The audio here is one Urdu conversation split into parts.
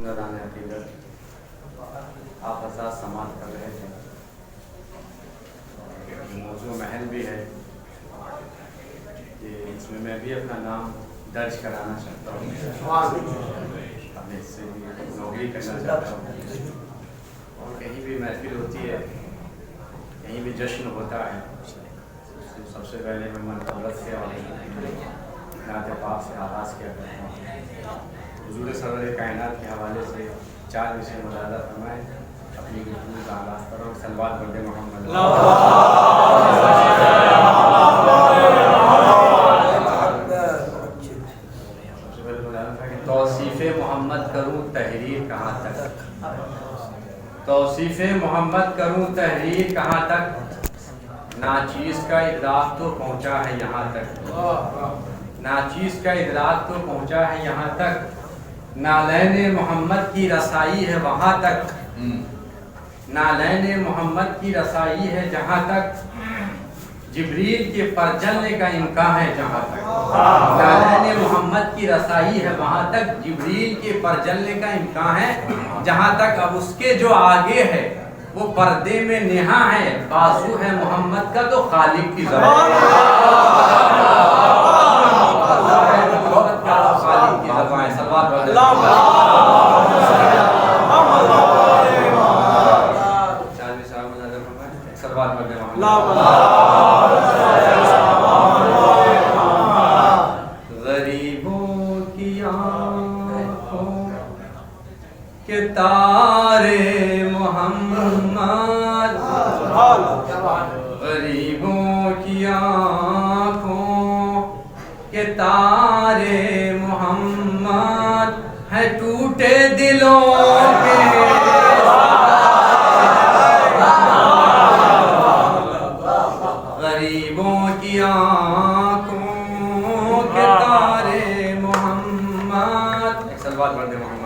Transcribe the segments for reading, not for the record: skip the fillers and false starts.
بزرگان عقیدت آپ حضرات سماعت کر رہے تھے. موضوع محل بھی ہے کہ اس میں بھی اپنا نام درج کرانا چاہتا ہوں. اب اس سے بھی نوکری کرنا چاہتا ہوں. اور کہیں بھی محفل ہوتی ہے, کہیں بھی جشن ہوتا ہے, سب سے پہلے میں منقبت سے اور نعت پاک سے آغاز کیا کرتا ہوں. حضور سرور کائنات کے حوالے سے 4 وشے ملاحظہ فرمائیں. اپنی گفتگو کا آغاز کرو. صلوات پڑھ دیں محمد. سب سے پہلے ملاحظہ تھا کہ توصیف محمد کروں تحریر کہاں تک. توصیف محمد کروں تحریر کہاں تک. ناچیز کا ادراک تو پہنچا ہے یہاں تک. ناچیز کا ادراک تو پہنچا ہے یہاں تک. نالین محمد کی رسائی ہے وہاں تک. نالین محمد کی رسائی ہے جہاں تک. جبریل کے پر جلنے کا امکان ہے جہاں تک. نالین محمد کی رسائی ہے وہاں تک. جبریل کے پر جلنے کا امکان ہے جہاں تک. اب اس کے جو آگے ہے وہ پردے میں نہا ہے. بازو ہے محمد کا تو خالق کی زبان. غریبوں کی آنکھوں کے تارے محمد. غریبوں کی آنکھوں کے تارے محمد ہے. ٹوٹے دلوں کے غریبوں کی آنکھوں کے تارے محمد. ایک صلوات پڑھ دیں محمد.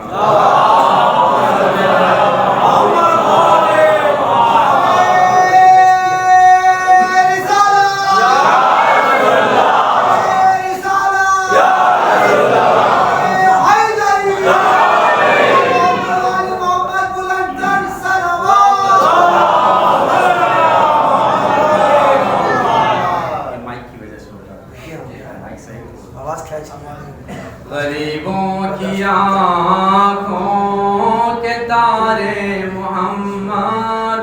غریبوں کی آنکھوں کے تارے محمد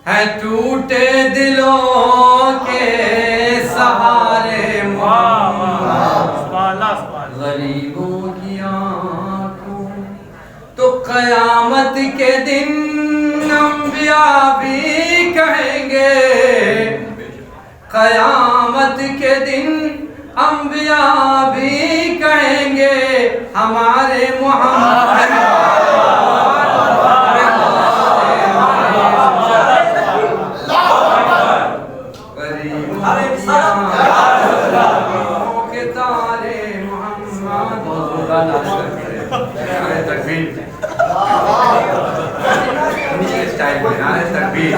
ہے. ٹوٹے دلوں کے سہارے محمد. غریبوں کی آنکھوں تو قیامت کے دن انبیاء بھی کہیں گے. قیامت کے دن انبیاء بھی کہیں گے ہمارے محمد. غریبوں کے تارے محمد. تکبیر اسٹائل میں نعرہ تکبیر.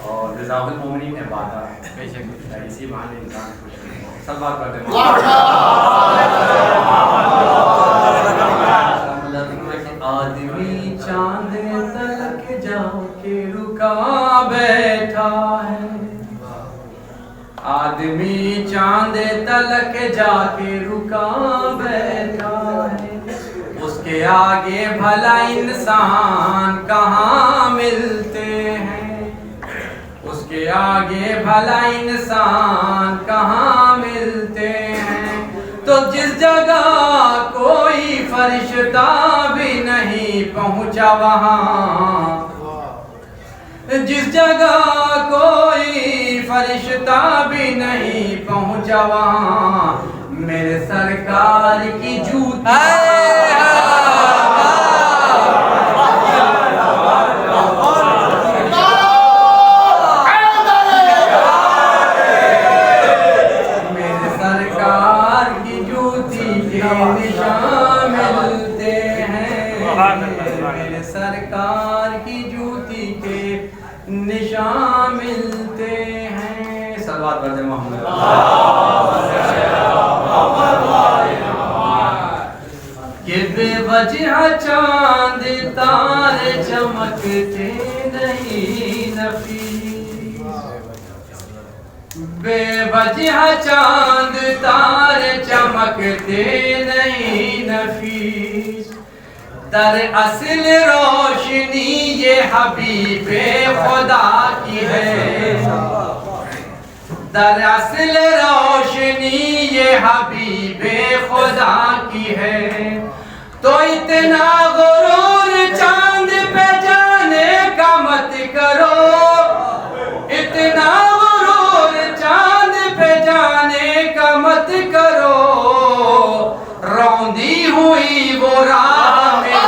اور رضا المومنین نے باتا بے شک اسی بہانے انسان خوش ہے. سب بات کرتے ہیں. آدمی چاند تلک جا کے رکا بیٹھا ہے. آدمی چاند تلک جا کے رکا بیٹھا ہے. اس کے آگے بھلا انسان کہاں ملتے ہیں. اس کے آگے بھلا انسان کہاں ملتے ہیں. تو جس جگہ کوئی فرشتہ بھی نہیں پہنچا وہاں. جس جگہ کوئی فرشتہ بھی نہیں پہنچا وہاں میرے سرکار کی جوتی میرے سرکار کی جوتی کے نشان ملتے ہیں. صلوات پڑھتے محمد. کہ بے وجہ چاند تارے چمکتے نہیں نفیس, بے وجہ چاند تارے چمکتے نہیں نفیس, در اصل روشنی یہ حبیب خدا کی ہے, در اصل روشنی یہ حبیب خدا کی ہے. تو اتنا غرور چاند پہ جانے کا مت کرو, اتنا غرور چاند پہ جانے کا مت کرو, روندی ہوئی وہ راہ میں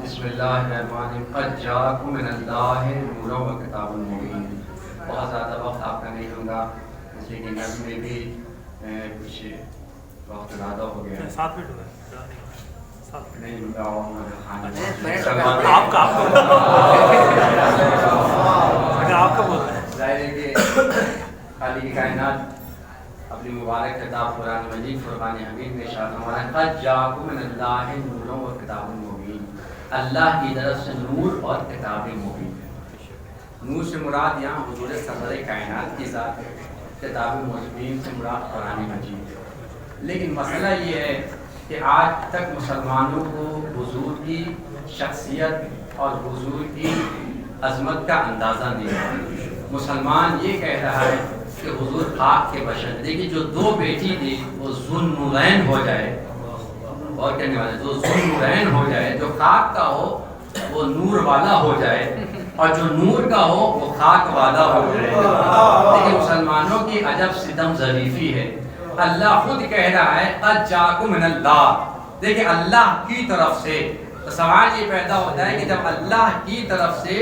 بسم اللہ الرحمن الرحیم. قد جاءکم من اللہ نور و کتاب مبین. بہت زیادہ وقت آپ کا نہیں ہوگا اس لیے کہ نظم میں بھی کچھ وقت زیادہ ہو گیا. 7 منٹ ہو گئے نہیں ہوگا. آپ کا بول رہے ہیں. ظاہر ہے کہ خالق کائنات اپنی مبارک کتاب قرآن مجید فرقان حمید میں ارشاد فرمایا ہے قد جاءکم من اللہ نور و کتاب مبین. اللہ کی طرف سے نور اور کتاب مبین ہے. نور سے مراد یہاں حضور سرور کائنات کی ذات ہے, کتاب مبین سے مراد قرآن مجید ہے. لیکن مسئلہ یہ ہے کہ آج تک مسلمانوں کو حضور کی شخصیت اور حضور کی عظمت کا اندازہ نہیں ہے. مسلمان یہ کہہ رہا ہے کہ حضور خاک کے بشر. دیکھیے جو 2 بیٹی تھی وہ ذوالنورین ہو جائے, اور کہنے والے جو ذوالنورین ہو جائے, جو خاک کا ہو وہ نور والا ہو جائے, اور جو نور کا ہو وہ خاک والا ہو جائے. لیکن مسلمانوں کی عجب ستم ظریفی ہے. اللہ خود کہہ رہا ہے قد جاءکم من اللہ. دیکھیں اللہ کی طرف سے. تو سوال یہ پیدا ہوتا ہے کہ جب اللہ کی طرف سے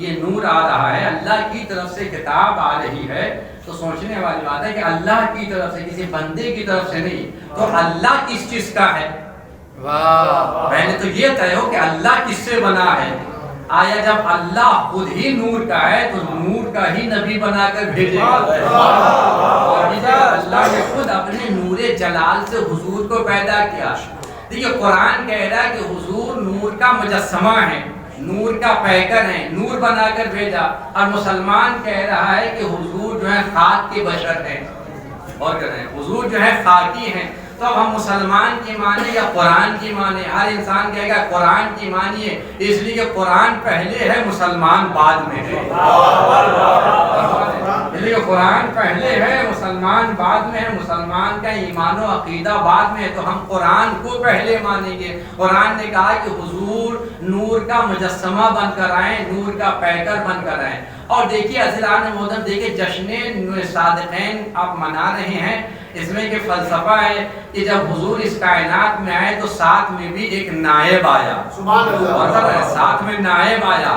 یہ نور آ رہا ہے, اللہ کی طرف سے کتاب آ رہی ہے, تو سوچنے والی بات ہے کہ اللہ کی طرف سے, کسی بندے کی طرف سے نہیں, تو اللہ کس چیز کا ہے؟ پہلے تو یہ طے ہو کہ اللہ کس سے بنا ہے. آیا جب اللہ خود ہی نور کا ہے تو نور کا ہی نبی بنا کر بھیجے گا. اور اللہ نے خود اپنے نور جلال سے حضور کو پیدا کیا. دیکھیے قرآن کہہ رہا ہے کہ حضور نور کا مجسمہ ہے, نور کا پیکر ہے, نور بنا کر بھیجا. اور مسلمان کہہ رہا ہے کہ حضور جو ہے خاک کے بشر ہیں, اور کہہ رہے ہیں حضور جو ہے خاکی ہیں. تو اب ہم مسلمان کی مانیں یا قرآن کی مانیں؟ ہر انسان کہے گا قرآن کی مانیے, اس لیے کہ قرآن پہلے ہے, مسلمان بعد میں ہے. اس لیے قرآن پہلے ہے, مسلمان بعد میں ہے. مسلمان کا ایمان و عقیدہ بعد میں ہے, تو ہم قرآن کو پہلے مانیں گے. قرآن نے کہا کہ حضور نور کا مجسمہ بن کر آئیں, نور کا پیکر بن کر آئیں. اور دیکھیے عزیزان محترم, دیکھیے جشن صادقین آپ منا رہے ہیں, اس میں کہ فلسفہ ہے کہ جب حضور اس کائنات میں آئے تو ساتھ میں بھی ایک نائب آیا. اور ساتھ میں نائب آیا,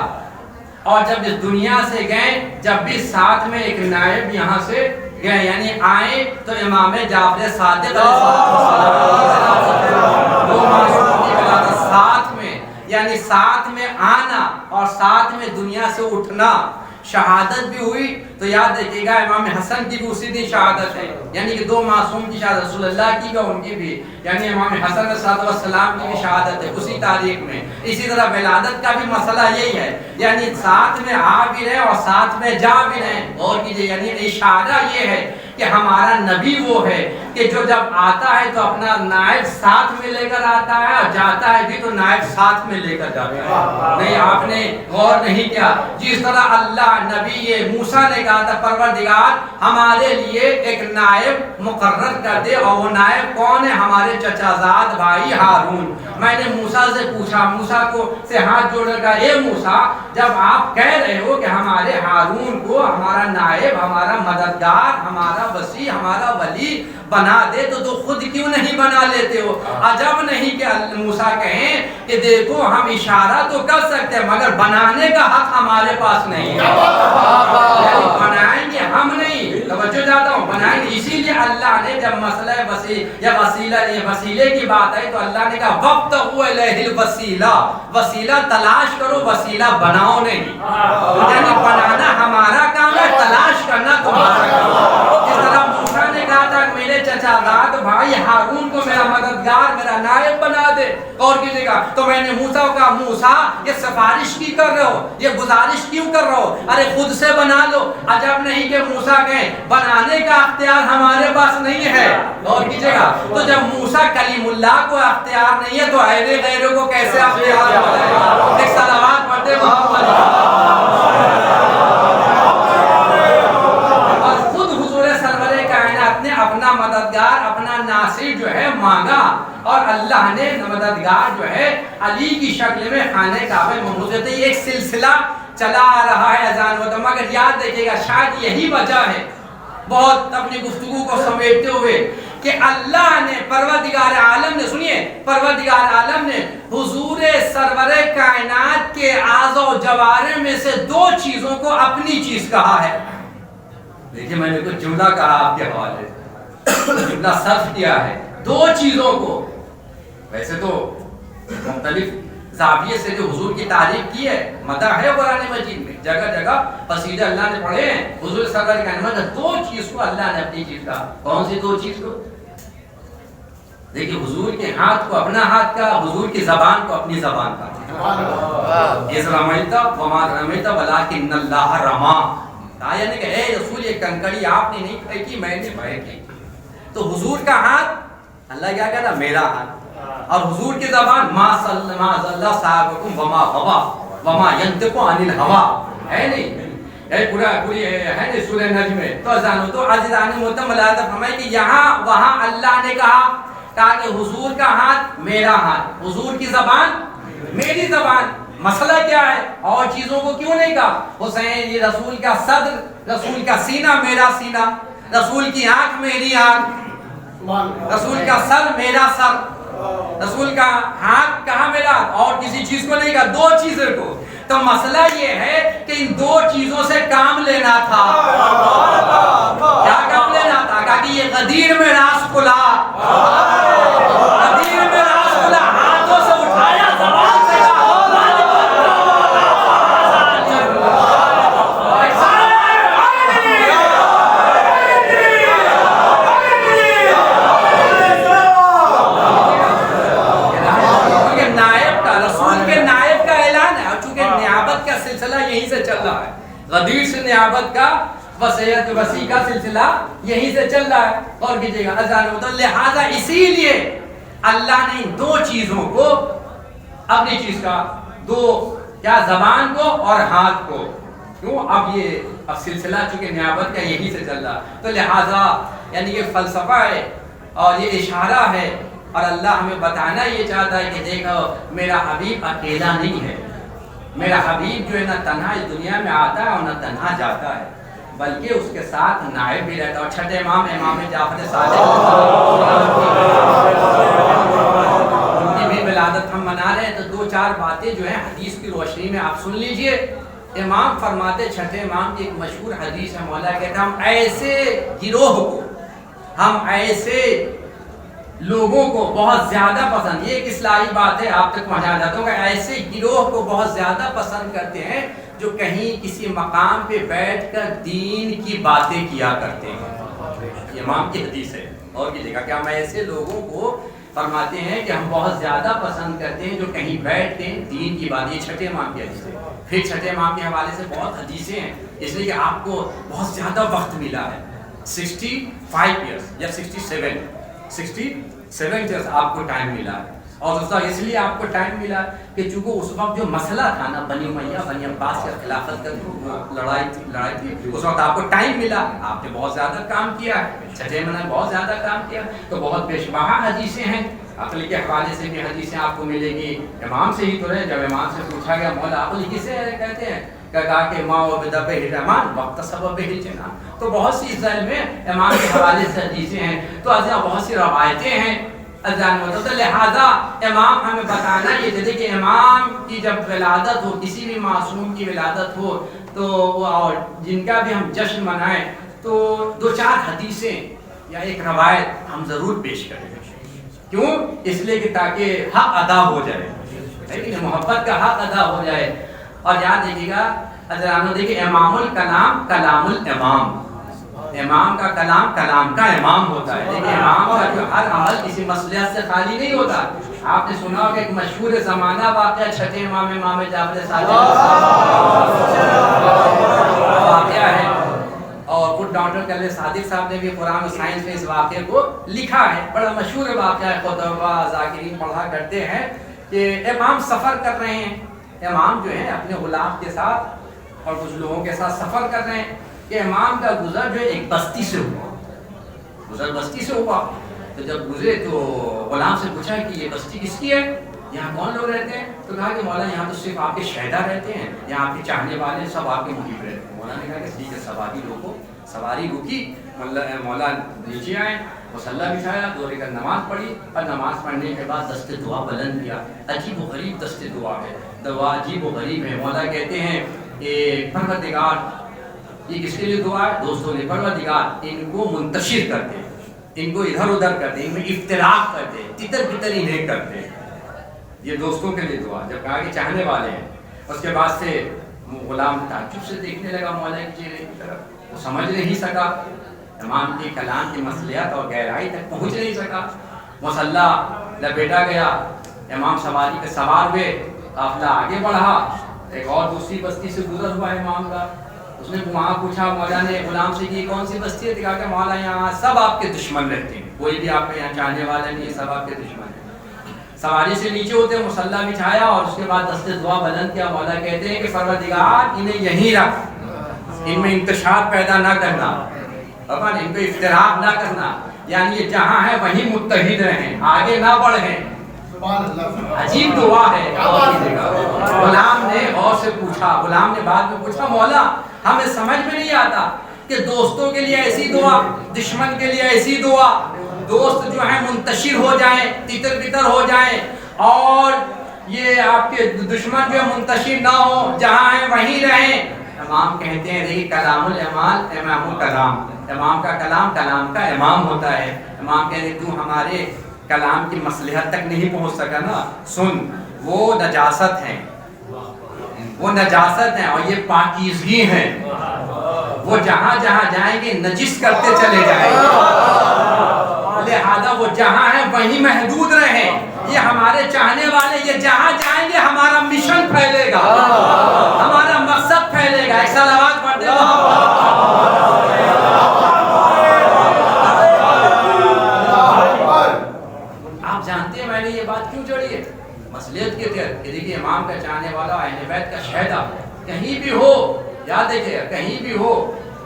اور جب اس دنیا سے گئے جب بھی ساتھ میں ایک نائب یہاں سے گئے, یعنی آئے تو امام جعفر صادق ساتھ میں, یعنی ساتھ میں آنا اور ساتھ میں دنیا سے اٹھنا, شہادت بھی ہوئی تو یاد رکھیے گا امام حسن کی بھی اسی دن شہادت ہے، یعنی کہ دو معصوم کی شہادت، رسول اللہ کی بھی اور ان کی بھی، یعنی امام حسن علیہ السلام کی بھی شہادت ہے اسی تاریخ میں۔ اسی طرح ولادت کا بھی مسئلہ یہی ہے، یعنی ساتھ میں آ بھی رہے اور ساتھ میں جا بھی رہے، اور کیجئے یعنی اشارہ یہ ہے کہ ہمارا نبی وہ ہے کہ جو جب آتا ہے تو اپنا نائب ساتھ میں لے کر آتا ہے اور جاتا ہے بھی تو نائب ساتھ میں لے کر جاتا ہے۔ نہیں آپ نے غور نہیں کیا، جس طرح اللہ نبی موسیٰ نے کہا تھا پروردگار ہمارے لیے ایک نائب مقرر کر دے، اور وہ نائب کون ہے؟ ہمارے چچا زاد بھائی ہارون۔ میں نے موسیٰ سے پوچھا، موسیٰ کو سے ہاتھ جوڑ کر کہا اے موسیٰ جب آپ کہہ رہے ہو کہ ہمارے ہارون کو ہمارا نائب، ہمارا مددگار، ہمارا وسیع، ہمارا ولی بنا دے تو خود کیوں نہیں بنا لیتے ہو؟ عجب نہیں کہ موسیٰ کہیں کہ دیکھو ہم اشارہ تو کر سکتے ہیں مگر بنانے کا حق ہمارے پاس نہیں ہے، یعنی بنائیں گے ہم نہیں، توجہ جاتا ہوں، بنائیں گے۔ اسی لیے اللہ نے جب مسئلہ وسیلے کی بات آئی تو اللہ نے کہا وَابْتَغُوا إِلَيْهِ الْوَسِيلَةَ، وسیلہ تلاش کرو، وسیلہ بناؤ نہیں، یعنی بنانا ہمارا کام ہے، تلاش کرنا تمہارا کام ہے۔ جس طرح موسیٰ نے کہا تھا میرے چچا زاد بھائی ہارون کو میرا مددگار، میرا نائب بنا دے، اور کسی کا تو میں نے موسیٰ کو کہا موسیٰ یہ سفارش کی کر رہے ہو، یہ گزارش کیوں کر رہے ہو؟ ارے خود سے بنا لو۔ عجب نہیں کہ موسیٰ کہیں بنانے کا اختیار ہمارے پاس نہیں ہے، اور کیجئے گا تو جب موسیٰ کلیم اللہ کو اختیار نہیں ہے تو غیروں کو کیسے اختیار ہو جائے گا؟ ایک صلوات پڑھتے محمد، اور خود حضور سرور کائنات نے اپنا مددگار، اپنا ناصر جو ہے مانگا، اور اللہ نے مددگار جو ہے علی کی شکل میں خانہ کعبہ میں موجود ہے۔ یہ ایک سلسلہ چلا آ رہا ہے اذان و مگر یاد رکھیے گا شاید یہی وجہ ہے بہت اپنی گفتگو کو سمیٹتے ہوئے کہ اللہ نے پروردگار عالم نے، سنیے، پروردگار عالم نے حضور سرور کائنات کے اعضاء و جوارح میں سے دو چیزوں کو اپنی چیز کہا ہے۔ دیکھیں میں نے کچھ جملہ کہا آپ کے حوالے سے، جملہ صرف کیا ہے، دو چیزوں کو، ویسے تو مختلف زاویے سے جو حضور کی تعریف کی ہے، مدح ہے قرآن مجید میں، جگہ جگہ قصیدے اللہ نے پڑھے ہیں حضور سرور کائنات میں، دو چیز کو اللہ نے اپنی چیز کہا۔ کون سی دو چیز کو؟ دیکھیں حضور کے ہاتھ کو اپنا ہاتھ کا، حضور کی زبان کو اپنی زبان کا۔ اِذْ رَمَيْتَ وَمَا رَمَيْتَ وَلَٰكِنَّ اللَّهَ رَمَىٰ، یعنی کہ اے رسول یہ کنکڑی آپ نے نہیں پھینکی، میں نے پھینکی۔ تو حضور کا ہاتھ، اللہ کیا کہتا میرا ہاتھ، اور حضور کی زبان ما ضل صاحبکم وما غویٰ وما ینطق عن الہویٰ، ہے نہیں، ہے پوری ہے نہیں سورہ نجم میں۔ تو جانو تو عزیزان محترم ملاحظہ فرمائے کہ یہاں وہاں اللہ نے کہا کہ حضور کا ہاتھ میرا ہاتھ، حضور کی زبان میری زبان۔ مسئلہ کیا ہے؟ اور چیزوں کو کیوں نہیں کہا؟ حسین یہ رسول کا صدر، رسول کا سینہ میرا سینہ، رسول کی آنکھ میری آنکھ، رسول کا سر میرا سر، رسول کا ہاتھ کہاں میرا، اور کسی چیز کو نہیں کہا، دو چیزوں کو۔ تو مسئلہ یہ ہے کہ ان دو چیزوں سے کام لینا تھا۔ کیا کام لینا تھا؟ کہا کہ یہ غدیر میں راس کھلا، غدیر میں راس کھلا، ہاتھوں سے اٹھایا، زبان سے کہا یہیں سے چل رہا ہے، غدیر سے نیابت کا وسیع کا سلسلہ یہیں سے چل رہا ہے، اور کیجئے گا لہذا اسی لیے اللہ نے دو چیزوں کو اپنی چیز کا، دو کیا، زبان کو اور ہاتھ کو، کیوں اب یہ سلسلہ چونکہ نیابت کا یہیں سے چل رہا، تو لہذا یعنی یہ فلسفہ ہے اور یہ اشارہ ہے، اور اللہ ہمیں بتانا یہ چاہتا ہے کہ دیکھو میرا حبیب اکیلا نہیں ہے، میرا حبیب جو ہے نہ تنہا اس دنیا میں آتا ہے اور نہ تنہا جاتا ہے، بلکہ اس کے ساتھ نائب بھی رہتا ہے۔ اور چھٹے امام امام جعفر صادق ان کی بھی ولادت ہم منا رہے ہیں، تو دو چار باتیں جو ہیں حدیث کی روشنی میں آپ سن لیجئے۔ امام فرماتے، چھٹے امام کی ایک مشہور حدیث ہے، مولا کہتا ہم ایسے گروہ کو، ہم ایسے لوگوں کو بہت زیادہ پسند، یہ ایک اصلاحی بات ہے آپ تک پہنچانا چاہتا ہوں کہ ایسے گروہ کو بہت زیادہ پسند کرتے ہیں جو کہیں کسی مقام پہ بیٹھ کر دین کی باتیں کیا کرتے ہیں۔ امام کی حدیث ہے اور یہ دیکھا کہ ہم ایسے لوگوں کو فرماتے ہیں کہ ہم بہت زیادہ پسند کرتے ہیں جو کہیں بیٹھ کے دین کی باتیں، یہ چھٹے امام کی حدیث ہے۔ پھر چھٹے امام کے حوالے سے بہت حدیثیں ہیں، اس لیے کہ آپ کو بہت زیادہ وقت ملا ہے، 65 ایئرس یا 67 ایئرس آپ کو ٹائم ملا ہے۔ اور دوستوں اس لیے آپ کو ٹائم ملا کہ چونکہ اس وقت جو مسئلہ تھا نا بنی امیہ بنی عباس کے خلافت کا لڑائی تھی، اس وقت آپ کو ٹائم ملا، آپ نے بہت زیادہ کام کیا ہے، چھٹے امام نے بہت زیادہ کام کیا، تو بہت بے شمار حدیثیں ہیں۔ عقل کے حوالے سے بھی حدیثیں آپ کو ملے گی، امام سے ہی تو رہے، جب امام سے پوچھا گیا مولا عقل کسے کہتے ہیں، کہا کہ ماں و بدب الرحمان وقت سبب الجنان، تو بہت سی ذیل میں امام کے حوالے سے حدیثیں ہیں، تو ایسا بہت سی روایتیں ہیں تو لہذا امام ہمیں بتانا یہ تھے کہ امام کی جب ولادت ہو، کسی بھی معصوم کی ولادت ہو تو اور جن کا بھی ہم جشن منائیں تو 2-4 حدیثیں یا ایک روایت ہم ضرور پیش کریں۔ کیوں؟ اس لیے کہ تاکہ حق ادا ہو جائے، لیکن محبت کا حق ادا ہو جائے۔ اور یاد دیکھیے گا حضرات، دیکھیے امام الکلام کلام الامام، امام کا کلام کلام کا امام ہوتا ہے، لیکن امام کا جو ہر عمل کسی مصلحت سے خالی نہیں ہوتا۔ آپ نے سنا ہوگا ایک مشہور زمانہ واقعہ چھٹے امام جعفر صادق واقعہ ہے، اور خود ڈاکٹر کلب صادق صاحب نے بھی قرآن و سائنس میں اس واقعے کو لکھا ہے، بڑا مشہور واقعہ ہے، خطبہ ذاکرین پڑھا کرتے ہیں کہ امام سفر کر رہے ہیں، امام جو ہے اپنے غلام کے ساتھ اور کچھ لوگوں کے ساتھ سفر کر رہے ہیں کہ امام کا گزر جو ایک بستی سے ہوا، گزر بستی سے ہوا، تو جب گزرے تو غلام سے پوچھا کہ یہ بستی کس کی ہے، یہاں کون لوگ رہتے ہیں، تو کہا کہ مولا یہاں تو صرف آپ کے شہدا رہتے ہیں، یہاں آپ کے چاہنے والے سب آپ کے محب رہتے ہیں۔ مولا نے کہا کہ ٹھیک ہے، سواری روکو، سواری رکی، مولا نیچے آئے، مصلی بچھایا، 2 رکعت نماز پڑھی، اور نماز پڑھنے کے بعد دست دعا بلند کیا، عجیب و غریب دست دعا ہے، دعا عجیب و غریب ہے۔ مولا کہتے ہیں کہ پروردگار، یہ کس کے لیے دعا ہے؟ دوستوں نے، پروردگار ان کو منتشر کر دے، ان کو ادھر ادھر کر دے، ان میں افتراق کر دے، تتر بتر انہیں کر دے، یہ دوستوں کے لیے دعا۔ جب کہا کہ چاہنے والے ہیں، اس کے بعد سے غلام تعجب سے دیکھنے لگا مولا کے چہرے کی طرف، وہ سمجھ نہیں سکا، امام کے کلام کی مصلحت اور گہرائی تک پہنچ نہیں سکا، مصلی لپیٹا گیا، امام سواری پہ سوار ہوئے، قافلہ آگے بڑھا، ایک اور دوسری بستی سے گزر ہوا امام کا، اس نے وہاں پوچھا مولا نے غلام سے کہ کون سی بستی ہے، کہا کہ مولا یہاں سب آپ کے دشمن رہتے ہیں، کوئی بھی آپ کے یہاں چاہنے والا نہیں، سب آپ کے دشمن ہیں۔ سواری سے نیچے ہوتے مصلی بچھایا اور اس کے بعد دست دعا بلند کیا، مولا کہتے ہیں کہ پروردگار انہیں یہیں رکھ، ان میں انتشار پیدا نہ کرنا، ان کو افتراق نہ کرنا، یعنی یہ جہاں ہے وہیں متحد رہیں، آگے نہ بڑھیں۔ عجیب دعا ہے۔ غلام نے غور سے پوچھا، غلام نے بعد میں پوچھا مولا ہمیں سمجھ میں نہیں آتا کہ دوستوں کے لیے ایسی دعا، دشمن کے لیے ایسی دعا، دوست جو ہیں منتشر ہو جائیں، تتر بتر ہو جائیں، اور یہ آپ کے دشمن جو منتشر نہ ہو، جہاں ہیں وہیں رہیں۔ امام کہتے ہیں دیکھیے کلام الامام امام الکلام، امام کا کلام کلام کا امام ہوتا ہے۔ امام کہتے ہیں تو ہمارے کلام کی مصلحت تک نہیں پہنچ سکا نا، سن وہ نجاست ہیں، وہ نجاست ہیں اور یہ پاکیزگی ہیں، وہ جہاں جہاں جائیں گے نجس کرتے چلے جائیں گے، لہذا وہ جہاں ہیں وہیں محدود رہیں۔ یہ ہمارے چاہنے والے یہ جہاں جائیں گے ہمارا مشن پھیلے گا، ہمارا مقصد پھیلے گا۔ ایک صلوات پڑھتے ہیں۔ آپ جانتے ہیں میں نے یہ بات کیوں جوڑی ہے مصلحت کے تحت کہ دیکھیے امام کا چاہنے والا اہل بیت کا شہدا کہیں بھی ہو، یاد دیکھیے کہیں بھی ہو،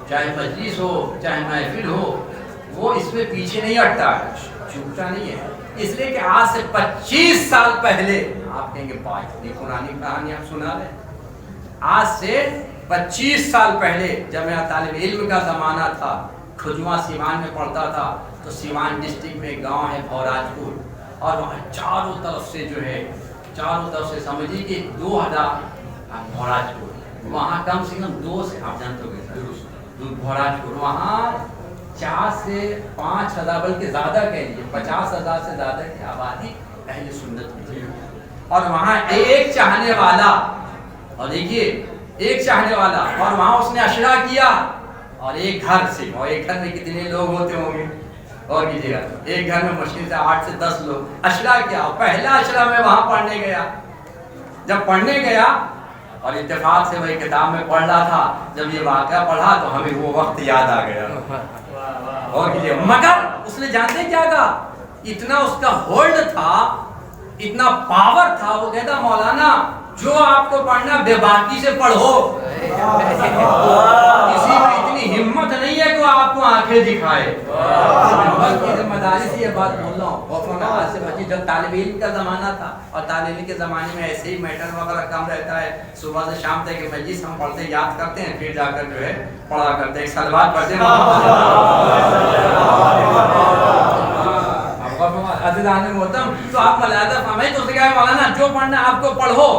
چاہے مجلس ہو چاہے محفل ہو، وہ اس میں پیچھے نہیں ہٹتا ہے، چھوٹتا نہیں ہے۔ اس لیے کہ آج سے 25 سال پہلے آپ کہیں گے بھائی اتنی پرانی کہانی آپ سنا رہے ہیں، آج سے 25 سال پہلے جب میرا طالب علم کا زمانہ تھا، کھجواں سیوان میں پڑھتا تھا، تو سیوان ڈسٹرکٹ میں گاؤں ہے بھوراج پور، اور وہاں چاروں طرف سے جو ہے چاروں طرف سے سمجھیے کہ 2000 بھوراج پور، وہاں کم سے کم 2 سے آپ جانتے ہو گے بھوراج پور، وہاں 50 سے 5,000 بلکہ زیادہ کہہ لیجیے 50,000 سے زیادہ کی آبادی اہل سنت کی تھی، اور وہاں ایک چاہنے والا، اور دیکھیے ایک چاہنے والا، اور وہاں اس نے اشرا کیا، اور ایک گھر سے، اور ایک گھر میں کتنے لوگ ہوتے ہوں گے، اور کیجیے گا ایک گھر میں مشکل سے 8 سے 10 لوگ، اشرا کیا، اور پہلا اشرا میں وہاں پڑھنے گیا، جب پڑھنے گیا اور اتفاق سے وہی کتاب میں پڑھ رہا تھا، جب یہ واقعہ پڑھا تو ہمیں وہ وقت یاد آ گیا، اور کیجیے، مگر اس نے جانتے کیا کہا، اتنا اس کا ہولڈ تھا، اتنا پاور تھا، وہ کہتا مولانا جو آپ کو پڑھنا بے باکی سے پڑھو، کسی میں اتنی ہمت نہیں ہے کہ وہ آپ کو آنکھیں دکھائے، بلکہ مدارس یہ بات بول رہا ہوں، اور آج سے بچی جب طالب علم کا زمانہ تھا، اور طالب علم کے زمانے میں ایسے ہی میٹر وغیرہ کم رہتا ہے، صبح سے شام تک مجلس ہم پڑھتے یاد کرتے ہیں، پھر جا کر جو ہے پڑھا کرتے ہیں، صلوات پڑھتے ہیں، عزیزان محترم، تو آپ ملاحظہ فرمائیں، تو اس نے کہا مولانا جو پڑھنا آپ کو پڑھو،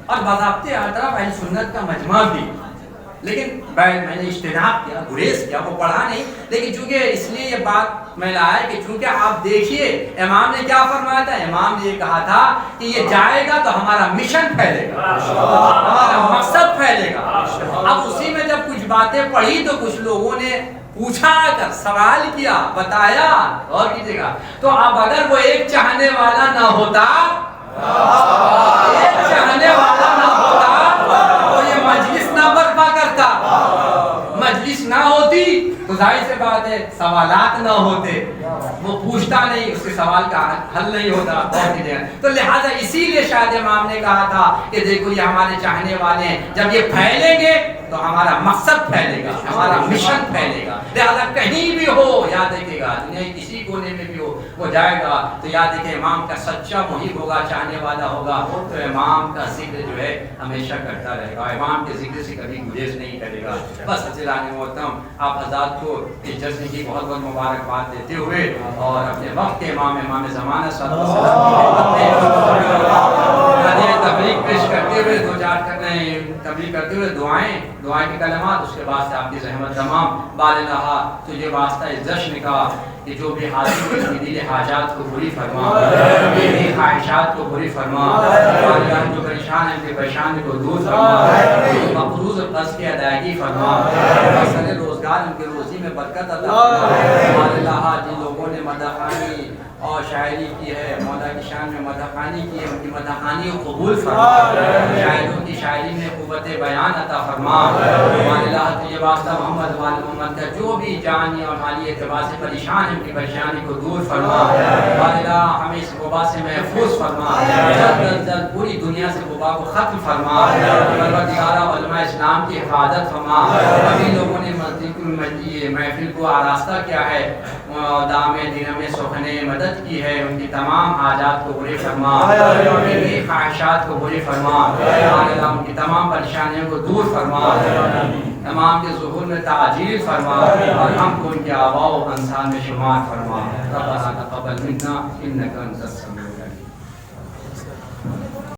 اور باضابطے ہر طرف اہل سنت کا مجمع بھی، لیکن میں نے اجتناب کیا، گریز کیا، وہ پڑھا نہیں، لیکن چونکہ اس لیے یہ بات میں لایا کہ چونکہ آپ دیکھیے امام نے کیا فرمایا تھا، امام نے یہ کہا تھا کہ یہ جائے گا تو ہمارا مشن پھیلے گا، ہمارا مقصد پھیلے گا، اب اسی میں جب کچھ باتیں پڑھی تو کچھ لوگوں نے پوچھا کر سوال کیا، بتایا، اور کیجیے گا، تو اب اگر وہ ایک چاہنے والا نہ ہوتا، ایک چاہنے والا نہ ہوتا تو یہ مجلس نہ برپا کرتا، مجلس نہ ہوتی تو ظاہر سے بات ہے سوالات نہ ہوتے، وہ پوچھتا نہیں، اس کے سوال کا حل نہیں ہوتا، تو لہذا اسی لیے شاید امام نے کہا تھا کہ دیکھو یہ ہمارے چاہنے والے ہیں، جب یہ پھیلیں گے تو ہمارا مقصد پھیلے گا، ہمارا مشن پھیلے گا، لہذا کہیں بھی ہو یاد رکھے گا، دنیا کسی کونے میں بھی ہو وہ جائے گا تو یاد رکھے امام کا سچا محب ہوگا، چاہنے والا ہوگا، تو امام کا ذکر جو ہے ہمیشہ کرتا رہے گا، امام کے ذکر سے کبھی گریز نہیں کرے گا۔ بس عزیزان محترم، آپ حضرات کو اس جشن کی بہت بہت مبارکباد دیتے ہوئے اور اپنے وقت کے امام زمانہ صلی اللہ علیہ وسلم تبریک پیش کرتے ہوئے دو چار تبریک کرتے ہوئے دعائیں کے کلمات، اس کے بعد سے آپ کی زحمت تمام بال رہا، تو یہ واسطہ اس جشن کا کہ جو بھی حاضر ہوئے دل حاجات کو پوری فرما، میری خواہشات کو پوری فرما، جو پریشان ہیں پریشانی کو دور فرما، مقروض قرض کی ادائیگی فرما، سر روزگار ان کے روزی میں برکت عطا فرما، اللہ جن لوگوں نے مدح خوانی اور شاعری کی ہے، مولا کی شان میں مدح خوانی کی ہے، ان کی مدح خوانی کو قبول فرما، شاعروں کی شاعری میں قوت بیان عطا فرما، اللہ تو یہ واسطہ محمد محمد کا جو بھی جانی اور مالی اعتبار سے پریشان ہے ان کی پریشانی کو دور فرما، اللہ ہمیں اس وبا سے محفوظ فرما، جلد پوری دنیا سے وبا کو ختم فرما، پروردگارہ علماء اسلام کی حفاظت فرما، ابھی لوگوں نے محفل کو آراستہ کیا ہے، دام دینم سخن مدد کی ہے، ان کی تمام حاجات کو پورے فرما، ان کی خواہشات کو پورے فرما، ان کی تمام پریشانیوں کو دور فرما، امام کے ظہور میں تعجیل فرما، اور ہم کو ان کے آباء و انسان میں شمار فرما، ربنا تقبل منا انک انت السمیع